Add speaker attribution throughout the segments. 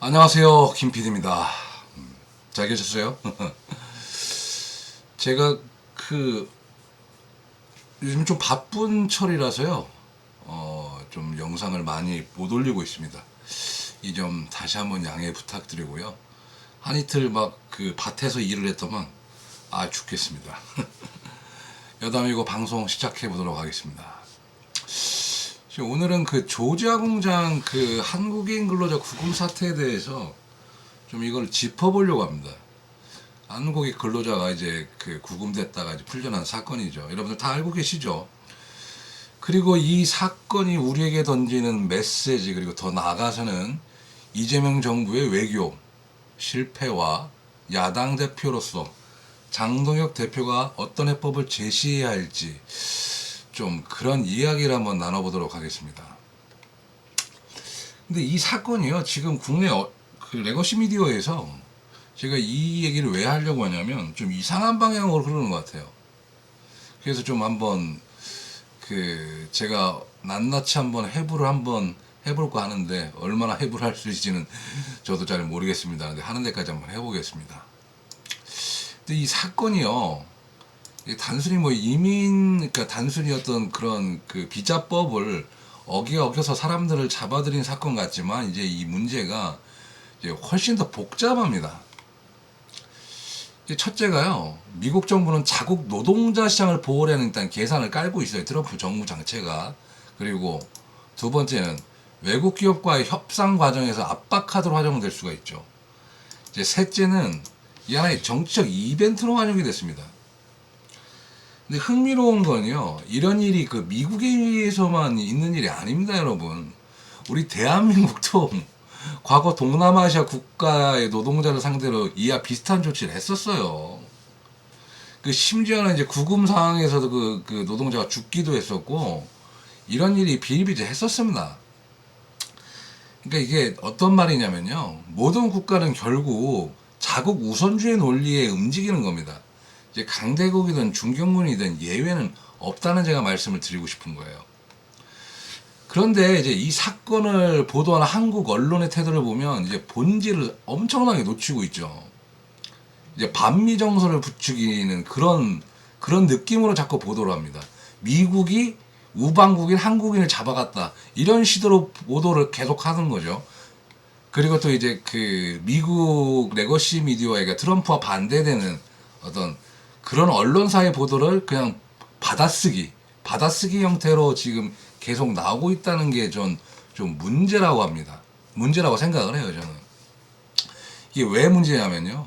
Speaker 1: 안녕하세요, 김PD입니다. 잘 계셨어요? 제가 그 요즘 좀 바쁜 철이라서요. 좀 영상을 많이 못 올리고 있습니다. 이 점 다시 한번 양해 부탁드리고요. 한 이틀 막 그 밭에서 일을 했더만 죽겠습니다. 여담이고 방송 시작해 보도록 하겠습니다. 오늘은 그 조지아 공장 그 한국인 근로자 구금 사태에 대해서 좀 이걸 짚어보려고 합니다. 한국인 근로자가 이제 그 구금됐다가 이제 풀려난 사건이죠. 여러분들 다 알고 계시죠? 그리고 이 사건이 우리에게 던지는 메시지, 그리고 더 나아가서는 이재명 정부의 외교 실패와 야당 대표로서 장동혁 대표가 어떤 해법을 제시해야 할지 좀 그런 이야기를 한번 나눠보도록 하겠습니다. 근데 이 사건이요, 지금 국내 그 레거시 미디어에서 제가 이 얘기를 왜 하려고 하냐면 좀 이상한 방향으로 흐르는 것 같아요. 그래서 좀 한번 그 제가 낱낱이 한번 해부를 한번 해볼까 하는데 얼마나 해부를 할 수 있을지는 저도 잘 모르겠습니다. 근데 하는 데까지 한번 해보겠습니다. 근데 이 사건이요, 단순히 뭐 그러니까 단순히 어떤 그런 그 비자법을 어겨서 사람들을 잡아들인 사건 같지만 이제 이 문제가 이제 훨씬 더 복잡합니다. 첫째가요, 미국 정부는 자국 노동자 시장을 보호하는 일단 계산을 깔고 있어요. 트럼프 정부 정체가. 그리고 두 번째는 외국 기업과의 협상 과정에서 압박 카드로 활용될 수가 있죠. 이제 셋째는 이 하나의 정치적 이벤트로 활용이 됐습니다. 근데 흥미로운 건요, 이런 일이 그 미국에서만 있는 일이 아닙니다, 여러분. 우리 대한민국도 과거 동남아시아 국가의 노동자를 상대로 이와 비슷한 조치를 했었어요. 그 심지어는 이제 구금 상황에서도 그 노동자가 죽기도 했었고, 이런 일이 비일비재했었습니다. 그러니까 이게 어떤 말이냐면요, 모든 국가는 결국 자국 우선주의 논리에 움직이는 겁니다. 이제 강대국이든 중견군이든 예외는 없다는 제가 말씀을 드리고 싶은 거예요. 그런데 이제 이 사건을 보도하는 한국 언론의 태도를 보면 이제 본질을 엄청나게 놓치고 있죠. 이제 반미 정서를 부추기는 그런 느낌으로 자꾸 보도를 합니다. 미국이 우방국인 한국인을 잡아갔다, 이런 시도로 보도를 계속 하는 거죠. 그리고 또 이제 그 미국 레거시 미디어가 트럼프와 반대되는 어떤 그런 언론사의 보도를 그냥 받아쓰기 형태로 지금 계속 나오고 있다는 게 좀 문제라고 합니다. 문제라고 생각을 해요, 저는. 이게 왜 문제냐면요,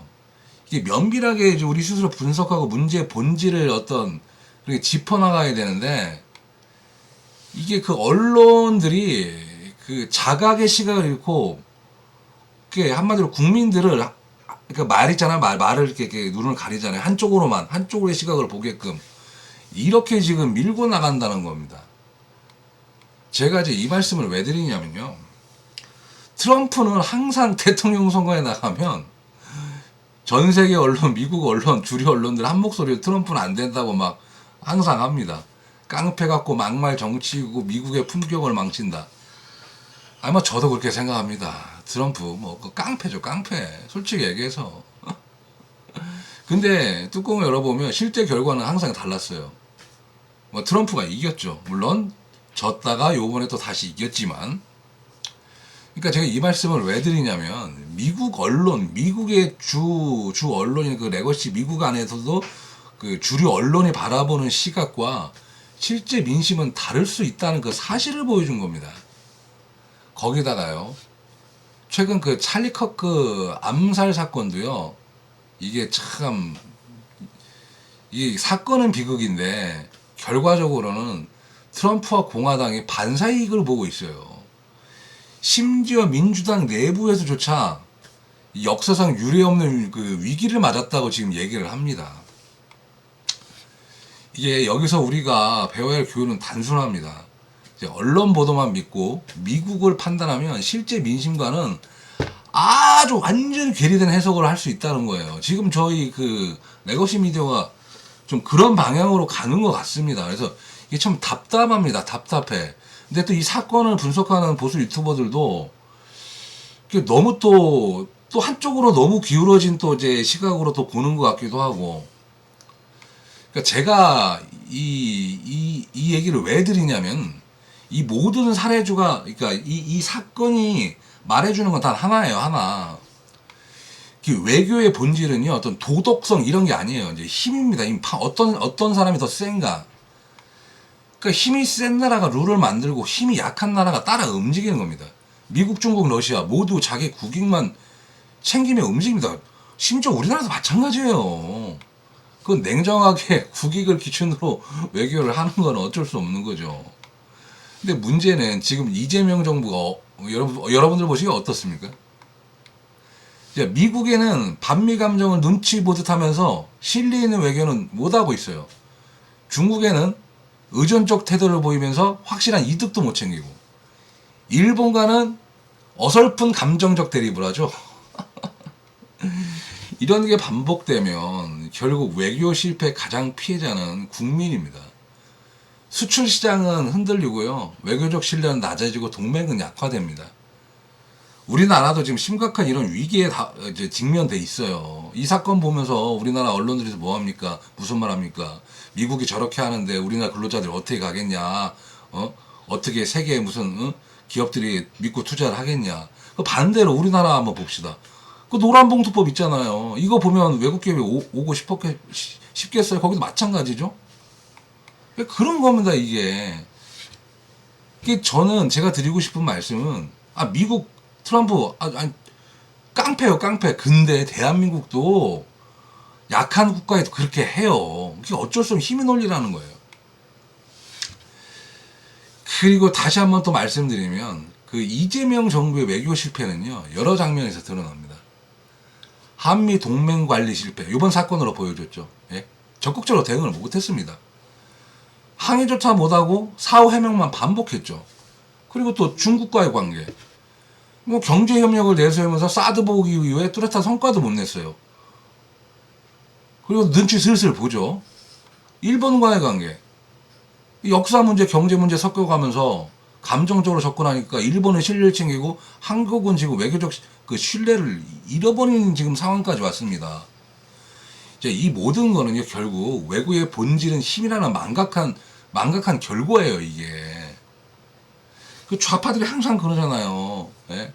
Speaker 1: 이게 면밀하게 이제 우리 스스로 분석하고 문제의 본질을 어떤 그렇게 짚어나가야 되는데, 이게 그 언론들이 그 자각의 시각을 잃고, 그게 한마디로 국민들을, 그러니까 말 있잖아요, 말을 이렇게 눈을 가리잖아요. 한쪽으로의 시각을 보게끔 이렇게 지금 밀고 나간다는 겁니다. 제가 이제 이 말씀을 왜 드리냐면요, 트럼프는 항상 대통령 선거에 나가면 전 세계 언론, 미국 언론, 주류 언론들 한 목소리로 트럼프는 안 된다고 막 항상 합니다. 깡패 같고 막말 정치고 미국의 품격을 망친다. 아마 저도 그렇게 생각합니다. 트럼프 그 깡패죠, 깡패. 솔직히 얘기해서. 근데 뚜껑을 열어보면 실제 결과는 항상 달랐어요. 뭐 트럼프가 이겼죠. 물론 졌다가 요번에 또 다시 이겼지만. 그러니까 제가 이 말씀을 왜 드리냐면, 미국 언론, 미국의 주 언론인 그 레거시 미국 안에서도 그 주류 언론이 바라보는 시각과 실제 민심은 다를 수 있다는 그 사실을 보여준 겁니다. 거기다가요, 최근 그 찰리 커크 암살 사건도요, 이게 참, 이 사건은 비극인데 결과적으로는 트럼프와 공화당이 반사이익을 보고 있어요. 심지어 민주당 내부에서조차 역사상 유례없는 그 위기를 맞았다고 지금 얘기를 합니다. 이게 여기서 우리가 배워야 할 교훈은 단순합니다. 언론 보도만 믿고 미국을 판단하면 실제 민심과는 아주 완전히 괴리된 해석을 할 수 있다는 거예요. 지금 저희 그 레거시 미디어가 좀 그런 방향으로 가는 것 같습니다. 그래서 이게 참 답답합니다. 답답해. 근데 또 이 사건을 분석하는 보수 유튜버들도 그게 너무 또 한쪽으로 너무 기울어진 또 이제 시각으로 또 보는 것 같기도 하고. 그러니까 제가 이 얘기를 왜 드리냐면, 이 모든 사례주가, 그러니까 이 사건이 말해주는 건 단 하나예요, 하나. 그 외교의 본질은요, 어떤 도덕성 이런 게 아니에요. 이제 힘입니다. 어떤 사람이 더 센가. 그러니까 힘이 센 나라가 룰을 만들고 힘이 약한 나라가 따라 움직이는 겁니다. 미국, 중국, 러시아 모두 자기 국익만 챙기며 움직입니다. 심지어 우리나라도 마찬가지예요. 그건 냉정하게 국익을 기준으로 외교를 하는 건 어쩔 수 없는 거죠. 근데 문제는 지금 이재명 정부가 여러분들 보시기에 어떻습니까? 이제 미국에는 반미 감정을 눈치 보듯 하면서 실리 있는 외교는 못하고 있어요. 중국에는 의존적 태도를 보이면서 확실한 이득도 못 챙기고, 일본과는 어설픈 감정적 대립을 하죠. 이런 게 반복되면 결국 외교 실패 가장 피해자는 국민입니다. 수출 시장은 흔들리고요. 외교적 신뢰는 낮아지고 동맹은 약화됩니다. 우리나라도 지금 심각한 이런 위기에 이제 직면돼 있어요. 이 사건 보면서 우리나라 언론들이 뭐 합니까? 무슨 말 합니까? 미국이 저렇게 하는데 우리나라 근로자들 어떻게 가겠냐? 어떻게 세계 무슨 기업들이 믿고 투자를 하겠냐? 반대로 우리나라 한번 봅시다. 그 노란봉투법 있잖아요. 이거 보면 외국 기업이 오고 싶겠어요? 거기도 마찬가지죠. 그런 겁니다, 이게. 이게 저는 제가 드리고 싶은 말씀은, 미국 트럼프, 아니, 깡패요, 깡패. 근데 대한민국도 약한 국가에도 그렇게 해요. 그게 어쩔 수 없는 힘의 논리라는 거예요. 그리고 다시 한번 또 말씀드리면, 그 이재명 정부의 외교 실패는요, 여러 장면에서 드러납니다. 한미 동맹 관리 실패, 이번 사건으로 보여줬죠. 예? 적극적으로 대응을 못했습니다. 항의조차 못하고 사후 해명만 반복했죠. 그리고 또 중국과의 관계, 뭐 경제 협력을 내세우면서 사드 보기 이후에 뚜렷한 성과도 못 냈어요. 그리고 눈치 슬슬 보죠. 일본과의 관계, 역사 문제, 경제 문제 섞여가면서 감정적으로 접근하니까 일본은 신뢰를 챙기고 한국은 지금 외교적 그 신뢰를 잃어버리는 지금 상황까지 왔습니다. 이제 이 모든 거는요, 결국 외교의 본질은 힘이라는 망각한 결과예요, 이게. 그 좌파들이 항상 그러잖아요. 예?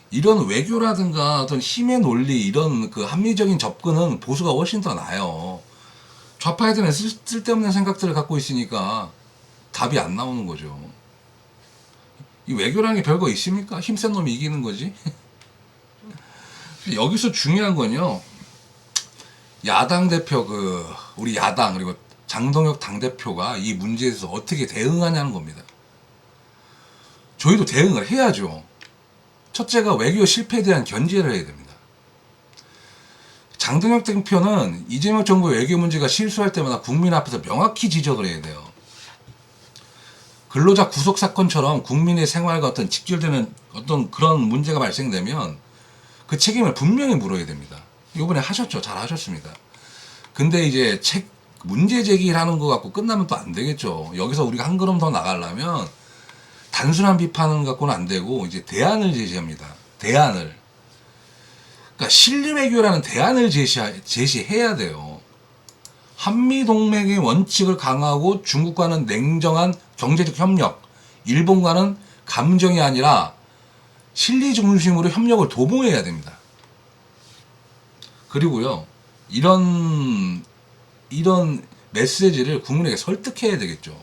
Speaker 1: 이런 외교라든가 어떤 힘의 논리, 이런 그 합리적인 접근은 보수가 훨씬 더 나아요. 좌파 애들은 쓸데없는 생각들을 갖고 있으니까 답이 안 나오는 거죠. 이 외교라는 게 별거 있습니까? 힘센 놈이 이기는 거지. 여기서 중요한 건요, 야당 대표, 우리 야당, 그리고 장동혁 당대표가 이 문제에 대해서 어떻게 대응하냐는 겁니다. 저희도 대응을 해야죠. 첫째가 외교 실패에 대한 견제를 해야 됩니다. 장동혁 대표는 이재명 정부 외교 문제가 실수할 때마다 국민 앞에서 명확히 지적을 해야 돼요. 근로자 구속 사건처럼 국민의 생활과 어떤 직결되는 어떤 그런 문제가 발생되면 그 책임을 분명히 물어야 됩니다. 이번에 하셨죠. 잘 하셨습니다. 근데 이제 문제 제기를 하는 거 갖고 끝나면 또 안 되겠죠. 여기서 우리가 한 걸음 더 나가려면 단순한 비판은 갖고는 안 되고 이제 대안을 제시합니다. 대안을. 그러니까 실리외교라는 대안을 제시해야 돼요. 한미동맹의 원칙을 강화하고 중국과는 냉정한 경제적 협력, 일본과는 감정이 아니라 실리 중심으로 협력을 도모해야 됩니다. 그리고요, 이런 메시지를 국민에게 설득해야 되겠죠.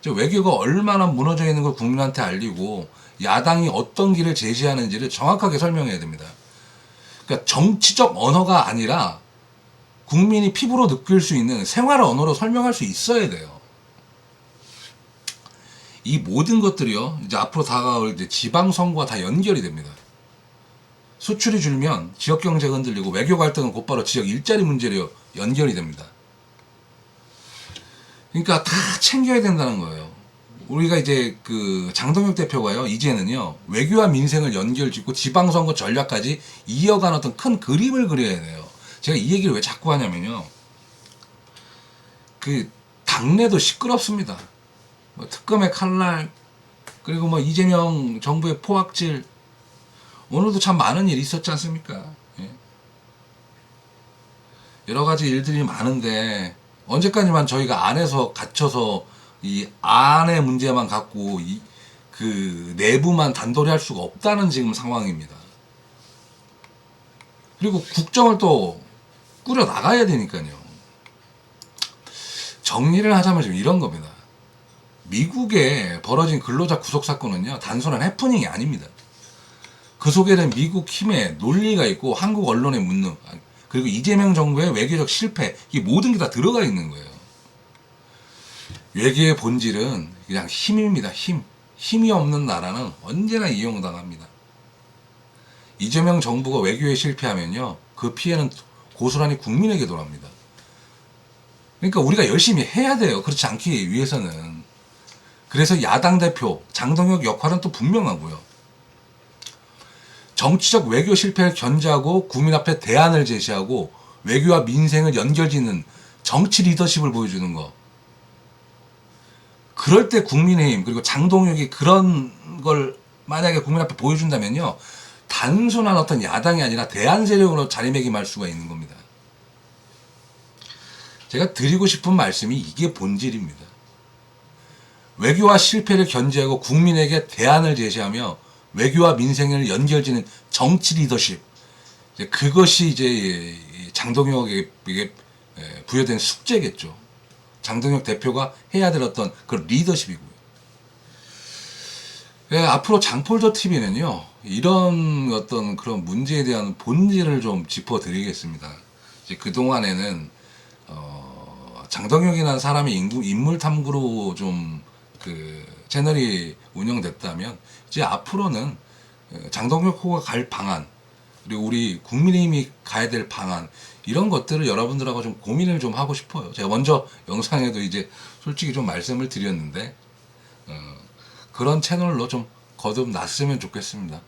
Speaker 1: 외교가 얼마나 무너져 있는 걸 국민한테 알리고 야당이 어떤 길을 제시하는지를 정확하게 설명해야 됩니다. 그러니까 정치적 언어가 아니라 국민이 피부로 느낄 수 있는 생활 언어로 설명할 수 있어야 돼요. 이 모든 것들이요, 이제 앞으로 다가올 이제 지방선거와 다 연결이 됩니다. 수출이 줄면 지역 경제가 흔들리고 외교 갈등은 곧바로 지역 일자리 문제로 연결이 됩니다. 그러니까 다 챙겨야 된다는 거예요. 우리가 이제 그 장동혁 대표가요, 이제는요, 외교와 민생을 연결짓고 지방선거 전략까지 이어가는 어떤 큰 그림을 그려야 돼요. 제가 이 얘기를 왜 자꾸 하냐면요, 그 당내도 시끄럽습니다. 뭐 특검의 칼날, 그리고 뭐 이재명 정부의 포악질, 오늘도 참 많은 일이 있었지 않습니까? 예. 여러 가지 일들이 많은데 언제까지만 저희가 안에서 갇혀서 이 안의 문제만 갖고 그 내부만 단돌이 할 수가 없다는 지금 상황입니다. 그리고 국정을 또 꾸려 나가야 되니까요. 정리를 하자면 지금 이런 겁니다. 미국에 벌어진 근로자 구속 사건은요, 단순한 해프닝이 아닙니다. 그 속에는 미국 힘의 논리가 있고 한국 언론의 문능, 그리고 이재명 정부의 외교적 실패, 이 모든 게 다 들어가 있는 거예요. 외교의 본질은 그냥 힘입니다. 힘. 힘이 없는 나라는 언제나 이용당합니다. 이재명 정부가 외교에 실패하면요, 그 피해는 고스란히 국민에게 돌아옵니다. 그러니까 우리가 열심히 해야 돼요. 그렇지 않기 위해서는. 그래서 야당 대표 장동혁 역할은 또 분명하고요. 정치적 외교 실패를 견제하고 국민 앞에 대안을 제시하고 외교와 민생을 연결짓는 정치 리더십을 보여주는 거. 그럴 때 국민의힘 그리고 장동혁이 그런 걸 만약에 국민 앞에 보여준다면요, 단순한 어떤 야당이 아니라 대안 세력으로 자리매김할 수가 있는 겁니다. 제가 드리고 싶은 말씀이 이게 본질입니다. 외교와 실패를 견제하고 국민에게 대안을 제시하며 외교와 민생을 연결짓는 정치 리더십, 그것이 이제 장동혁에게 부여된 숙제겠죠. 장동혁 대표가 해야 될 어떤 그 리더십이고요. 앞으로 장폴더 TV는요, 이런 어떤 그런 문제에 대한 본질을 좀 짚어드리겠습니다. 이제 그 동안에는 장동혁이라는 사람의 인물 탐구로 좀 그 채널이 운영됐다면, 이제 앞으로는 장동혁 호가 갈 방안, 그리고 우리 국민의힘이 가야 될 방안, 이런 것들을 여러분들하고 좀 고민을 좀 하고 싶어요. 제가 먼저 영상에도 이제 솔직히 좀 말씀을 드렸는데, 그런 채널로 좀 거듭났으면 좋겠습니다.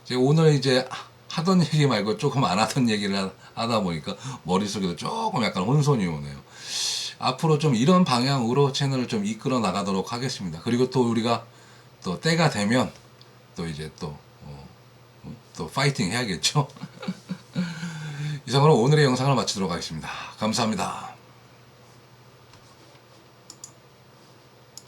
Speaker 1: 제가 오늘 이제 하던 얘기 말고 조금 안 하던 얘기를 하다 보니까 머릿속에도 조금 약간 혼선이 오네요. 앞으로 좀 이런 방향으로 채널을 좀 이끌어 나가도록 하겠습니다. 그리고 또 우리가 또 때가 되면 또 이제 또 파이팅 해야겠죠. 이상으로 오늘의 영상을 마치도록 하겠습니다. 감사합니다.